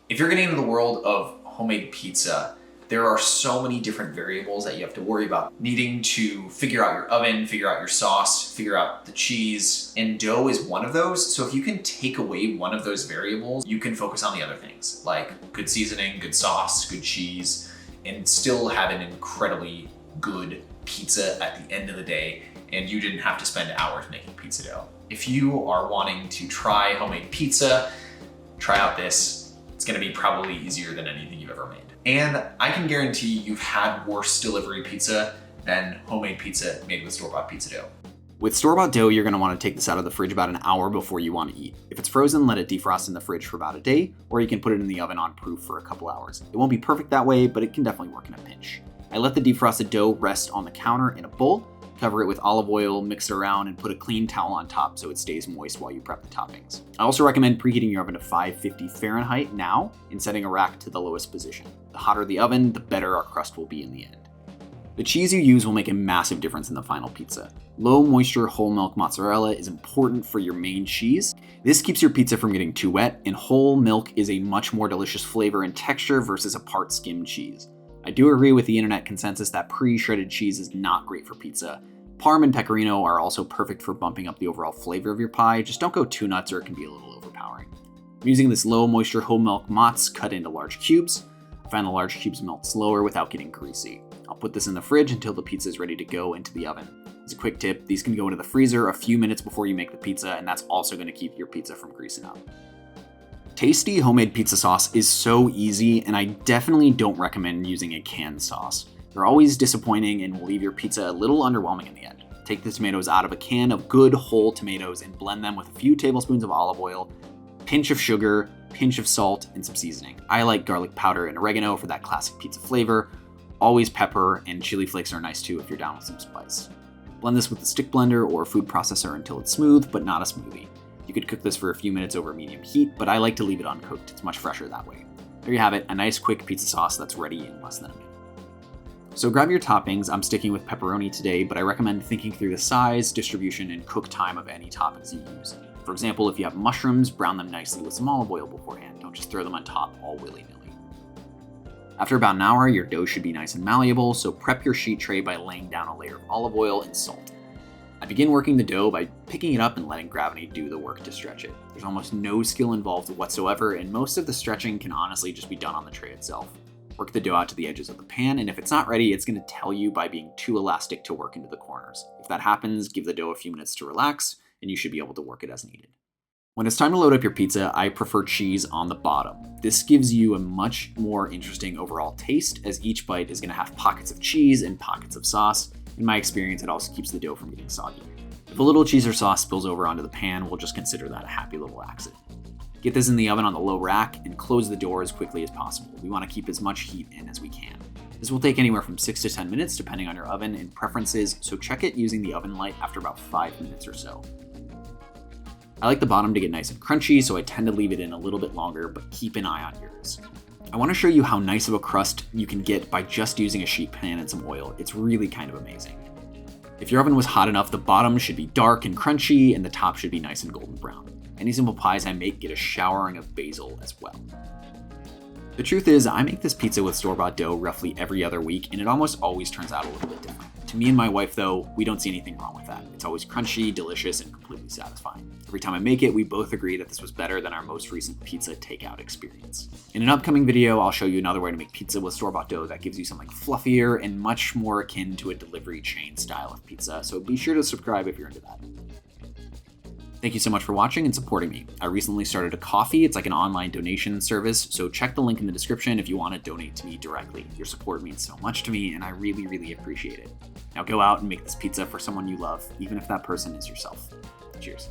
If you're getting into the world of homemade pizza, there are so many different variables that you have to worry about. Needing to figure out your oven, figure out your sauce, figure out the cheese, and dough is one of those. So if you can take away one of those variables, you can focus on the other things like good seasoning, good sauce, good cheese, and still have an incredibly good pizza at the end of the day, and you didn't have to spend hours making pizza dough. If you are wanting to try homemade pizza, try out this. It's gonna be probably easier than anything you've ever made. And I can guarantee you've had worse delivery pizza than homemade pizza made with store-bought pizza dough. With store-bought dough, you're gonna wanna take this out of the fridge about an hour before you wanna eat. If it's frozen, let it defrost in the fridge for about a day, or you can put it in the oven on proof for a couple hours. It won't be perfect that way, but it can definitely work in a pinch. I let the defrosted dough rest on the counter in a bowl, cover it with olive oil, mix it around, and put a clean towel on top so it stays moist while you prep the toppings. I also recommend preheating your oven to 550 Fahrenheit now and setting a rack to the lowest position. The hotter the oven, the better our crust will be in the end. The cheese you use will make a massive difference in the final pizza. Low moisture whole milk mozzarella is important for your main cheese. This keeps your pizza from getting too wet, and whole milk is a much more delicious flavor and texture versus a part skimmed cheese. I do agree with the internet consensus that pre-shredded cheese is not great for pizza. Parm and pecorino are also perfect for bumping up the overall flavor of your pie, just don't go too nuts or it can be a little overpowering. I'm using this low moisture whole milk mozz cut into large cubes. I find the large cubes melt slower without getting greasy. I'll put this in the fridge until the pizza is ready to go into the oven. As a quick tip, these can go into the freezer a few minutes before you make the pizza, and that's also going to keep your pizza from greasing up. Tasty homemade pizza sauce is so easy, and I definitely don't recommend using a canned sauce. They're always disappointing and will leave your pizza a little underwhelming in the end. Take the tomatoes out of a can of good whole tomatoes and blend them with a few tablespoons of olive oil, pinch of sugar, pinch of salt, and some seasoning. I like garlic powder and oregano for that classic pizza flavor. Always pepper, and chili flakes are nice too if you're down with some spice. Blend this with a stick blender or food processor until it's smooth, but not a smoothie. You could cook this for a few minutes over medium heat, but I like to leave it uncooked. It's much fresher that way. There you have it, a nice quick pizza sauce that's ready in less than a minute. So grab your toppings. I'm sticking with pepperoni today, but I recommend thinking through the size, distribution, and cook time of any toppings you use. For example, if you have mushrooms, brown them nicely with some olive oil beforehand. Don't just throw them on top all willy-nilly. After about an hour, your dough should be nice and malleable, so prep your sheet tray by laying down a layer of olive oil and salt. I begin working the dough by picking it up and letting gravity do the work to stretch it. There's almost no skill involved whatsoever, and most of the stretching can honestly just be done on the tray itself. Work the dough out to the edges of the pan, and if it's not ready, it's going to tell you by being too elastic to work into the corners. If that happens, give the dough a few minutes to relax, and you should be able to work it as needed. When it's time to load up your pizza, I prefer cheese on the bottom. This gives you a much more interesting overall taste, as each bite is going to have pockets of cheese and pockets of sauce. In my experience, it also keeps the dough from getting soggy. If a little cheese or sauce spills over onto the pan, we'll just consider that a happy little accident. Get this in the oven on the low rack and close the door as quickly as possible. We want to keep as much heat in as we can. This will take anywhere from 6 to 10 minutes depending on your oven and preferences, so check it using the oven light after about 5 minutes or so. I like the bottom to get nice and crunchy, so I tend to leave it in a little bit longer, but keep an eye on yours. I want to show you how nice of a crust you can get by just using a sheet pan and some oil. It's really kind of amazing. If your oven was hot enough, the bottom should be dark and crunchy, and the top should be nice and golden brown. Any simple pies I make get a showering of basil as well. The truth is, I make this pizza with store-bought dough roughly every other week, and it almost always turns out a little bit different. To me and my wife, though, we don't see anything wrong with that. It's always crunchy, delicious, and completely satisfying. Every time I make it, we both agree that this was better than our most recent pizza takeout experience. In an upcoming video, I'll show you another way to make pizza with store-bought dough that gives you something fluffier and much more akin to a delivery chain style of pizza, so be sure to subscribe if you're into that. Thank you so much for watching and supporting me. I recently started a Ko-fi. It's like an online donation service, so check the link in the description if you want to donate to me directly. Your support means so much to me, and I really, really appreciate it. Now go out and make this pizza for someone you love, even if that person is yourself. Cheers.